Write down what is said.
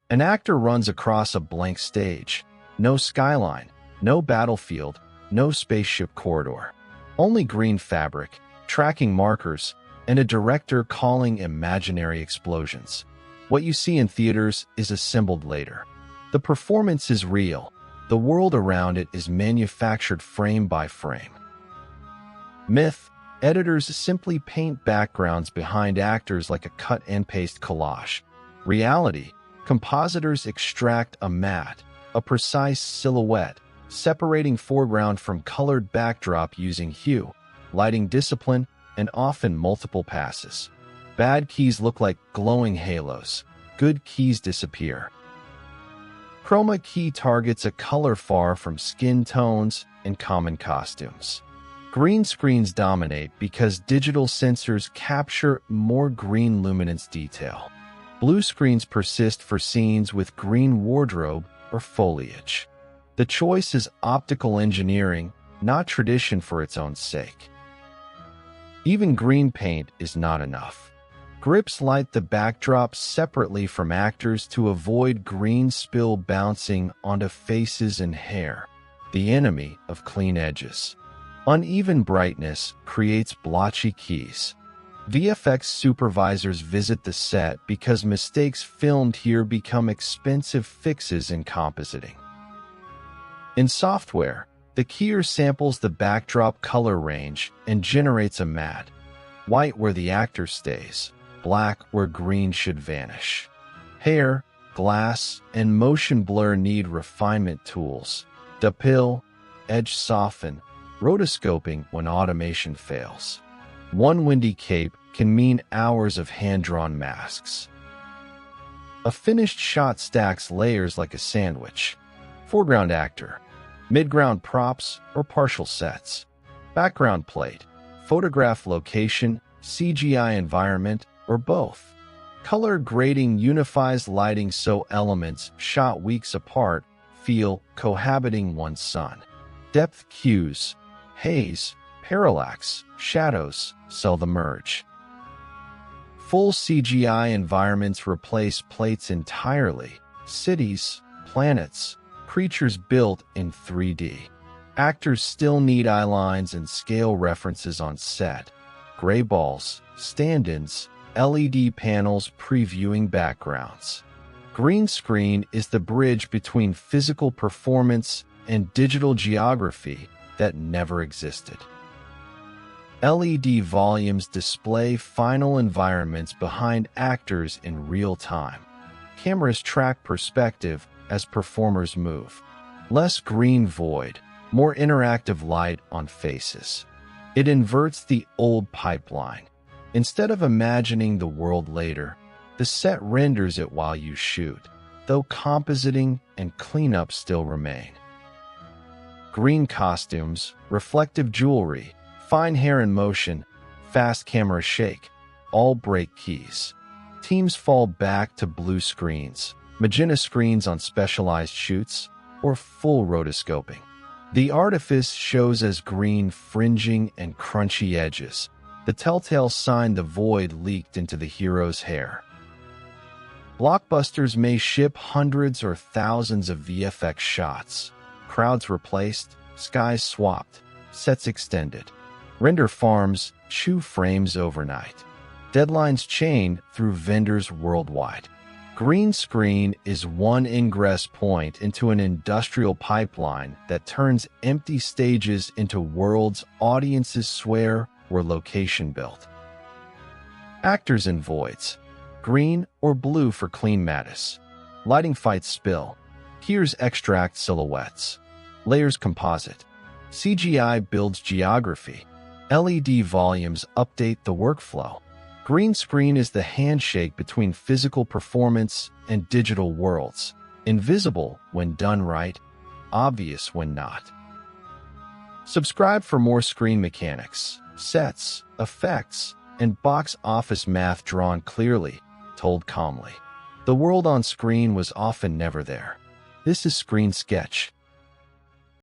An actor runs across a blank stage. No skyline, no battlefield, no spaceship corridor. Only green fabric, tracking markers, and a director calling imaginary explosions. What you see in theaters is assembled later. The performance is real. The world around it is manufactured frame by frame. Myth: editors simply paint backgrounds behind actors like a cut-and-paste collage. Reality: compositors extract a matte, a precise silhouette, separating foreground from colored backdrop using hue, lighting discipline, and often multiple passes. Bad keys look like glowing halos. Good keys disappear. Chroma key targets a color far from skin tones and common costumes. Green screens dominate because digital sensors capture more green luminance detail. Blue screens persist for scenes with green wardrobe or foliage. The choice is optical engineering, not tradition for its own sake. Even green paint is not enough. Grips light the backdrop separately from actors to avoid green spill bouncing onto faces and hair, the enemy of clean edges. Uneven brightness creates blotchy keys. VFX supervisors visit the set because mistakes filmed here become expensive fixes in compositing. In software, the keyer samples the backdrop color range and generates a matte. White where the actor stays, black where green should vanish. Hair, glass, and motion blur need refinement tools. Depill, edge soften, rotoscoping when automation fails. One windy cape can mean hours of hand-drawn masks. A finished shot stacks layers like a sandwich. Foreground actor, midground props or partial sets. Background plate, photograph location, CGI environment, or both. Color grading unifies lighting so elements shot weeks apart feel cohabiting one sun. Depth cues, haze, parallax, shadows sell the merge. Full CGI environments replace plates entirely. Cities, planets, creatures built in 3D. Actors still need eye lines and scale references on set. Gray balls, stand-ins, LED panels previewing backgrounds. Green screen is the bridge between physical performance and digital geography that never existed. LED volumes display final environments behind actors in real time. Cameras track perspective as performers move. Less green void, more interactive light on faces. It inverts the old pipeline. Instead of imagining the world later, the set renders it while you shoot, though compositing and cleanup still remain. Green costumes, reflective jewelry, fine hair in motion, fast camera shake, all break keys. Teams fall back to blue screens, magenta screens on specialized shoots, or full rotoscoping. The artifice shows as green fringing and crunchy edges, the telltale sign the void leaked into the hero's hair. Blockbusters may ship hundreds or thousands of VFX shots. Crowds replaced, skies swapped, sets extended. Render farms chew frames overnight. Deadlines chain through vendors worldwide. Green screen is one ingress point into an industrial pipeline that turns empty stages into worlds audiences swear were location built. Actors in voids. Green or blue for clean mattis. Lighting fights spill. Keyers extract silhouettes. Layers composite. CGI builds geography. LED volumes update the workflow. Green screen is the handshake between physical performance and digital worlds. Invisible when done right, obvious when not. Subscribe for more screen mechanics, sets, effects, and box office math drawn clearly, told calmly. The world on screen was often never there. This is Screen Sketch.